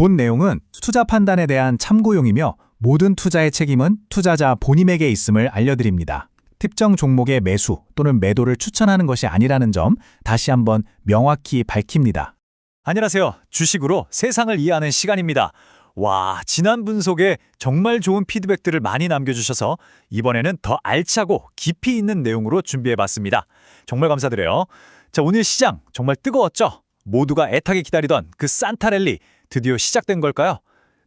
본 내용은 투자 판단에 대한 참고용이며 모든 투자의 책임은 투자자 본인에게 있음을 알려드립니다. 특정 종목의 매수 또는 매도를 추천하는 것이 아니라는 점 다시 한번 명확히 밝힙니다. 안녕하세요. 주식으로 세상을 이해하는 시간입니다. 와, 지난 분석에 정말 좋은 피드백들을 많이 남겨주셔서 이번에는 더 알차고 깊이 있는 내용으로 준비해봤습니다. 정말 감사드려요. 자, 오늘 시장 정말 뜨거웠죠? 모두가 애타게 기다리던 그 산타 랠리 드디어 시작된 걸까요?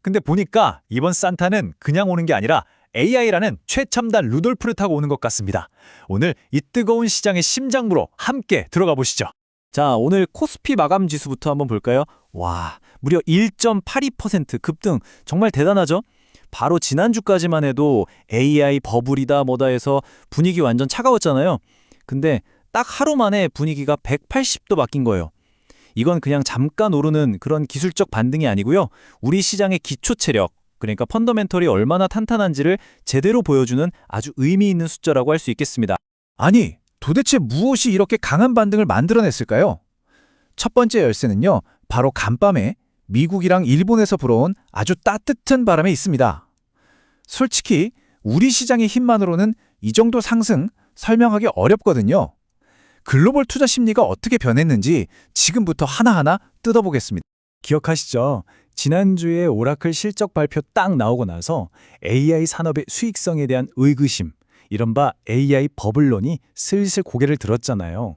근데 보니까 이번 산타는 그냥 오는 게 아니라 AI라는 최첨단 루돌프를 타고 오는 것 같습니다. 오늘 이 뜨거운 시장의 심장부로 함께 들어가 보시죠. 자, 오늘 코스피 마감 지수부터 한번 볼까요? 와, 무려 1.82% 급등, 정말 대단하죠? 바로 지난주까지만 해도 AI 버블이다 뭐다 해서 분위기 완전 차가웠잖아요. 근데 딱 하루 만에 분위기가 180도 바뀐 거예요. 이건 그냥 잠깐 오르는 그런 기술적 반등이 아니고요. 우리 시장의 기초 체력, 그러니까 펀더멘털이 얼마나 탄탄한지를 제대로 보여주는 아주 의미 있는 숫자라고 할 수 있겠습니다. 아니, 도대체 무엇이 이렇게 강한 반등을 만들어냈을까요? 첫 번째 열쇠는요, 바로 간밤에 미국이랑 일본에서 불어온 아주 따뜻한 바람에 있습니다. 솔직히 우리 시장의 힘만으로는 이 정도 상승 설명하기 어렵거든요. 글로벌 투자 심리가 어떻게 변했는지 지금부터 하나하나 뜯어보겠습니다. 기억하시죠? 지난주에 오라클 실적 발표 딱 나오고 나서 AI 산업의 수익성에 대한 의구심, 이른바 AI 버블론이 슬슬 고개를 들었잖아요.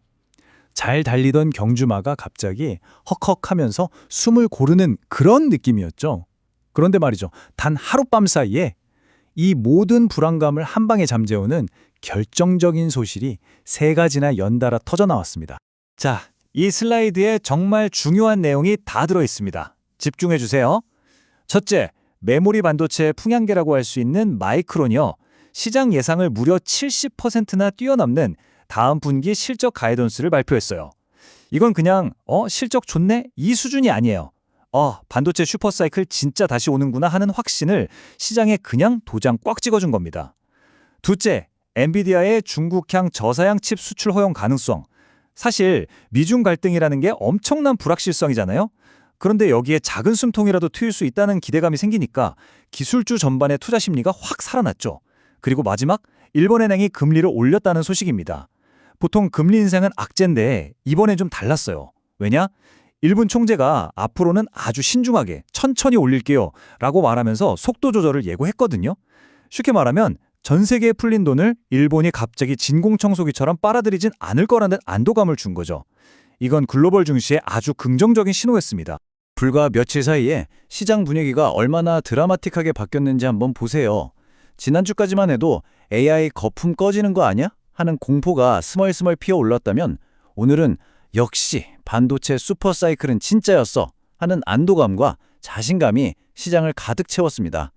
잘 달리던 경주마가 갑자기 헉헉하면서 숨을 고르는 그런 느낌이었죠. 그런데 말이죠. 단 하룻밤 사이에 이 모든 불안감을 한 방에 잠재우는 결정적인 소실이 3가지나 연달아 터져나왔습니다. 자, 이 슬라이드에 정말 중요한 내용이 다 들어있습니다. 집중해 주세요. 첫째, 메모리 반도체의 풍향계라고 할 수 있는 마이크론이요. 시장 예상을 무려 70%나 뛰어넘는 다음 분기 실적 가이던스를 발표했어요. 이건 그냥 실적 좋네? 이 수준이 아니에요. 반도체 슈퍼사이클 진짜 다시 오는구나 하는 확신을 시장에 그냥 도장 꽉 찍어준 겁니다. 둘째, 엔비디아의 중국향 저사양 칩 수출 허용 가능성. 사실 미중 갈등이라는 게 엄청난 불확실성이잖아요. 그런데 여기에 작은 숨통이라도 트일 수 있다는 기대감이 생기니까 기술주 전반의 투자 심리가 확 살아났죠. 그리고 마지막, 일본은행이 금리를 올렸다는 소식입니다. 보통 금리 인상은 악재인데 이번엔 좀 달랐어요. 왜냐? 일본 총재가 앞으로는 아주 신중하게 천천히 올릴게요 라고 말하면서 속도 조절을 예고했거든요. 쉽게 말하면 전 세계에 풀린 돈을 일본이 갑자기 진공청소기처럼 빨아들이진 않을 거라는 안도감을 준 거죠. 이건 글로벌 증시에 아주 긍정적인 신호였습니다. 불과 며칠 사이에 시장 분위기가 얼마나 드라마틱하게 바뀌었는지 한번 보세요. 지난주까지만 해도 AI 거품 꺼지는 거 아니야? 하는 공포가 스멀스멀 피어올랐다면 오늘은 역시 반도체 슈퍼사이클은 진짜였어 하는 안도감과 자신감이 시장을 가득 채웠습니다.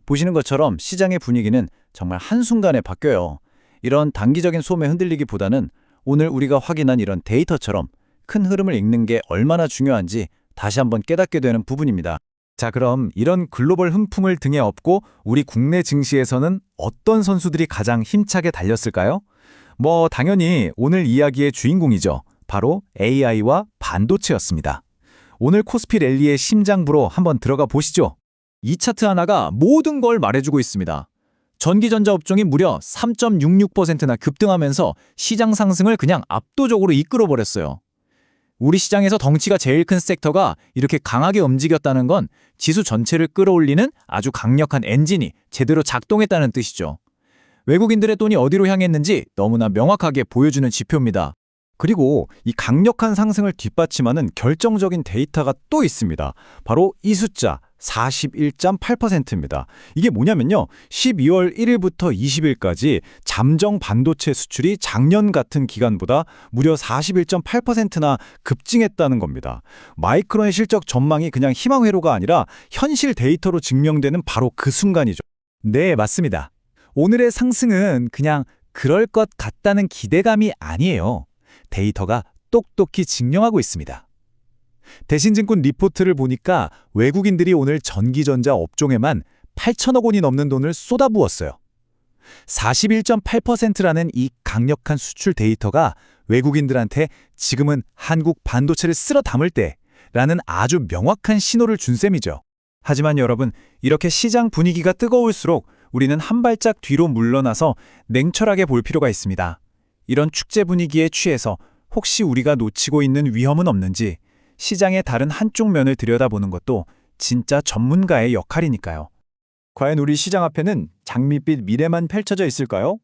보시는 것처럼 시장의 분위기는 정말 한순간에 바뀌어요. 이런 단기적인 소음에 흔들리기보다는 오늘 우리가 확인한 이런 데이터처럼 큰 흐름을 읽는 게 얼마나 중요한지 다시 한번 깨닫게 되는 부분입니다. 자, 그럼 이런 글로벌 훈풍을 등에 업고 우리 국내 증시에서는 어떤 선수들이 가장 힘차게 달렸을까요? 당연히 오늘 이야기의 주인공이죠. 바로 AI와 반도체였습니다. 오늘 코스피 랠리의 심장부로 한번 들어가 보시죠. 이 차트 하나가 모든 걸 말해주고 있습니다. 전기전자 업종이 무려 3.66%나 급등하면서 시장 상승을 그냥 압도적으로 이끌어버렸어요. 우리 시장에서 덩치가 제일 큰 섹터가 이렇게 강하게 움직였다는 건 지수 전체를 끌어올리는 아주 강력한 엔진이 제대로 작동했다는 뜻이죠. 외국인들의 돈이 어디로 향했는지 너무나 명확하게 보여주는 지표입니다. 그리고 이 강력한 상승을 뒷받침하는 결정적인 데이터가 또 있습니다. 바로 이 숫자 41.8%입니다. 이게 뭐냐면요. 12월 1일부터 20일까지 잠정 반도체 수출이 작년 같은 기간보다 무려 41.8%나 급증했다는 겁니다. 마이크론의 실적 전망이 그냥 희망회로가 아니라 현실 데이터로 증명되는 바로 그 순간이죠. 네, 맞습니다. 오늘의 상승은 그냥 그럴 것 같다는 기대감이 아니에요. 데이터가 똑똑히 증명하고 있습니다. 대신증권 리포트를 보니까 외국인들이 오늘 전기전자 업종에만 8천억 원이 넘는 돈을 쏟아부었어요. 41.8%라는 이 강력한 수출 데이터가 외국인들한테 지금은 한국 반도체를 쓸어 담을 때라는 아주 명확한 신호를 준 셈이죠. 하지만 여러분, 이렇게 시장 분위기가 뜨거울수록 우리는 한 발짝 뒤로 물러나서 냉철하게 볼 필요가 있습니다. 이런 축제 분위기에 취해서 혹시 우리가 놓치고 있는 위험은 없는지 시장의 다른 한쪽 면을 들여다보는 것도 진짜 전문가의 역할이니까요. 과연 우리 시장 앞에는 장밋빛 미래만 펼쳐져 있을까요?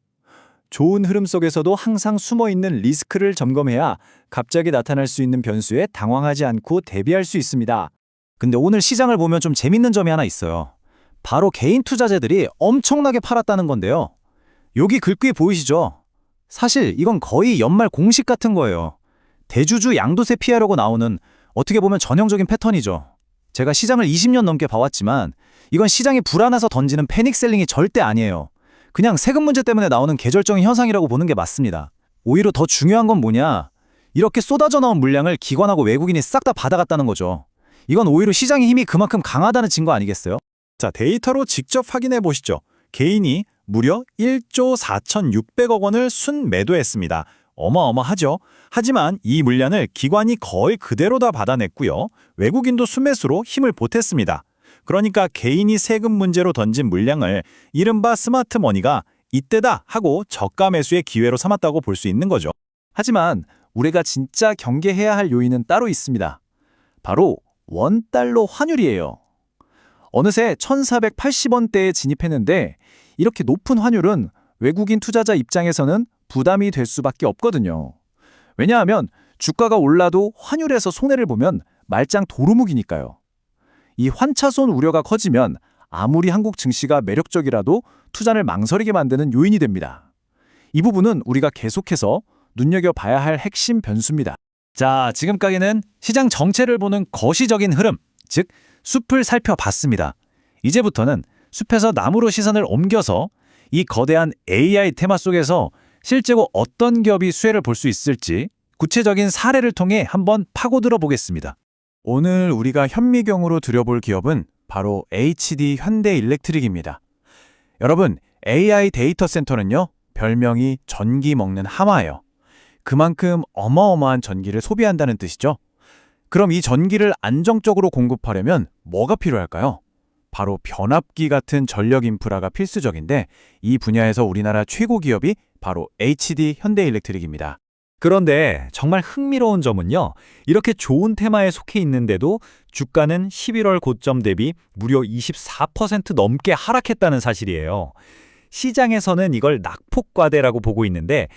좋은 흐름 속에서도 항상 숨어있는 리스크를 점검해야 갑자기 나타날 수 있는 변수에 당황하지 않고 대비할 수 있습니다. 근데 오늘 시장을 보면 좀 재밌는 점이 하나 있어요. 바로 개인 투자자들이 엄청나게 팔았다는 건데요. 여기 글귀 보이시죠? 사실 이건 거의 연말 공식 같은 거예요. 대주주 양도세 피하려고 나오는 어떻게 보면 전형적인 패턴이죠. 제가 시장을 20년 넘게 봐왔지만 이건 시장이 불안해서 던지는 패닉셀링이 절대 아니에요. 그냥 세금 문제 때문에 나오는 계절적인 현상이라고 보는 게 맞습니다. 오히려 더 중요한 건 뭐냐? 이렇게 쏟아져 나온 물량을 기관하고 외국인이 싹 다 받아갔다는 거죠. 이건 오히려 시장의 힘이 그만큼 강하다는 증거 아니겠어요? 자, 데이터로 직접 확인해 보시죠. 개인이 무려 1조 4,600억 원을 순매도했습니다. 어마어마하죠? 하지만 이 물량을 기관이 거의 그대로 다 받아냈고요. 외국인도 순매수로 힘을 보탰습니다. 그러니까 개인이 세금 문제로 던진 물량을 이른바 스마트 머니가 이때다 하고 저가 매수의 기회로 삼았다고 볼 수 있는 거죠. 하지만 우리가 진짜 경계해야 할 요인은 따로 있습니다. 바로 원달러 환율이에요. 어느새 1,480원대에 진입했는데 이렇게 높은 환율은 외국인 투자자 입장에서는 부담이 될 수밖에 없거든요. 왜냐하면 주가가 올라도 환율에서 손해를 보면 말짱 도루묵이니까요. 이 환차손 우려가 커지면 아무리 한국 증시가 매력적이라도 투자를 망설이게 만드는 요인이 됩니다. 이 부분은 우리가 계속해서 눈여겨봐야 할 핵심 변수입니다. 자, 지금까지는 시장 정체를 보는 거시적인 흐름, 즉 숲을 살펴봤습니다. 이제부터는 숲에서 나무로 시선을 옮겨서 이 거대한 AI 테마 속에서 실제로 어떤 기업이 수혜를 볼 수 있을지 구체적인 사례를 통해 한번 파고들어 보겠습니다. 오늘 우리가 현미경으로 들여볼 기업은 바로 HD 현대일렉트릭입니다. 여러분, AI 데이터 센터는요, 별명이 전기 먹는 하마예요. 그만큼 어마어마한 전기를 소비한다는 뜻이죠. 그럼 이 전기를 안정적으로 공급하려면 뭐가 필요할까요? 바로 변압기 같은 전력 인프라가 필수적인데 이 분야에서 우리나라 최고 기업이 바로 HD 현대일렉트릭입니다. 그런데 정말 흥미로운 점은요. 이렇게 좋은 테마에 속해 있는데도 주가는 11월 고점 대비 무려 24% 넘게 하락했다는 사실이에요. 시장에서는 이걸 낙폭과대라고 보고 있는데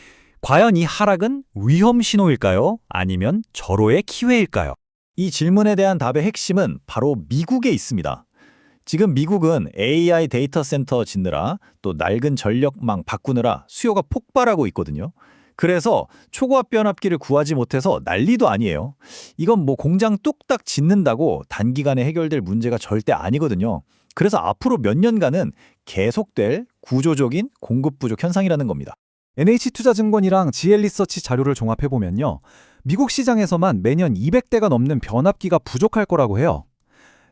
과연 이 하락은 위험 신호일까요? 아니면 절호의 기회일까요? 이 질문에 대한 답의 핵심은 바로 미국에 있습니다. 지금 미국은 AI 데이터 센터 짓느라 또 낡은 전력망 바꾸느라 수요가 폭발하고 있거든요. 그래서 초고압 변압기를 구하지 못해서 난리도 아니에요. 이건 뭐 공장 뚝딱 짓는다고 단기간에 해결될 문제가 절대 아니거든요. 그래서 앞으로 몇 년간은 계속될 구조적인 공급 부족 현상이라는 겁니다. NH투자증권이랑 GL리서치 자료를 종합해보면요. 미국 시장에서만 매년 200대가 넘는 변압기가 부족할 거라고 해요.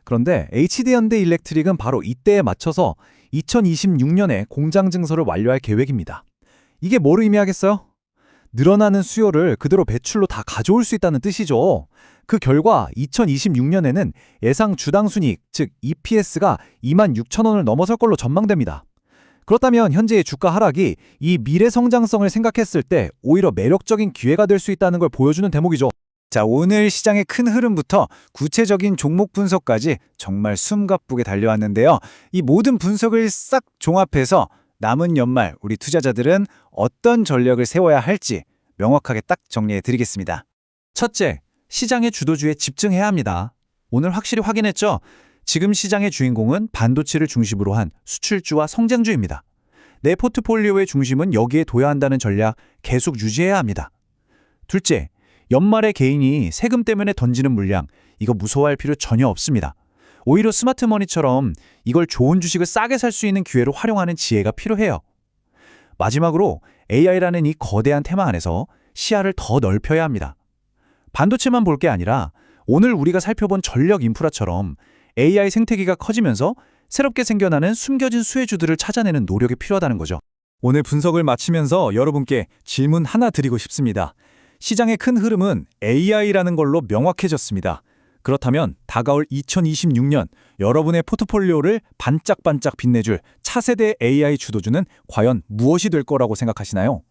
그런데 HD현대일렉트릭은 바로 이때에 맞춰서 2026년에 공장 증설을 완료할 계획입니다. 이게 뭘 의미하겠어요? 늘어나는 수요를 그대로 배출로 다 가져올 수 있다는 뜻이죠. 그 결과 2026년에는 예상 주당 순이익, 즉 EPS가 26,000원을 넘어설 걸로 전망됩니다. 그렇다면 현재의 주가 하락이 이 미래 성장성을 생각했을 때 오히려 매력적인 기회가 될 수 있다는 걸 보여주는 대목이죠. 자, 오늘 시장의 큰 흐름부터 구체적인 종목 분석까지 정말 숨가쁘게 달려왔는데요. 이 모든 분석을 싹 종합해서 남은 연말 우리 투자자들은 어떤 전략을 세워야 할지 명확하게 딱 정리해 드리겠습니다. 첫째, 시장의 주도주에 집중해야 합니다. 오늘 확실히 확인했죠? 지금 시장의 주인공은 반도체를 중심으로 한 수출주와 성장주입니다. 내 포트폴리오의 중심은 여기에 둬야 한다는 전략 계속 유지해야 합니다. 둘째, 연말에 개인이 세금 때문에 던지는 물량, 이거 무서워할 필요 전혀 없습니다. 오히려 스마트머니처럼 이걸 좋은 주식을 싸게 살 수 있는 기회로 활용하는 지혜가 필요해요. 마지막으로 AI라는 이 거대한 테마 안에서 시야를 더 넓혀야 합니다. 반도체만 볼 게 아니라 오늘 우리가 살펴본 전력 인프라처럼 AI 생태계가 커지면서 새롭게 생겨나는 숨겨진 수혜주들을 찾아내는 노력이 필요하다는 거죠. 오늘 분석을 마치면서 여러분께 질문 하나 드리고 싶습니다. 시장의 큰 흐름은 AI라는 걸로 명확해졌습니다. 그렇다면 다가올 2026년 여러분의 포트폴리오를 반짝반짝 빛내줄 차세대 AI 주도주는 과연 무엇이 될 거라고 생각하시나요?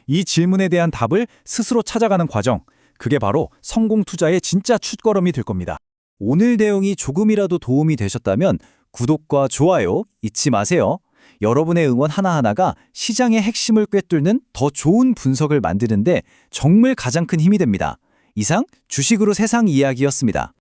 이 질문에 대한 답을 스스로 찾아가는 과정, 그게 바로 성공 투자의 진짜 첫걸음이 될 겁니다. 오늘 내용이 조금이라도 도움이 되셨다면 구독과 좋아요 잊지 마세요. 여러분의 응원 하나하나가 시장의 핵심을 꿰뚫는 더 좋은 분석을 만드는데 정말 가장 큰 힘이 됩니다. 이상 주식으로 세상 이야기였습니다.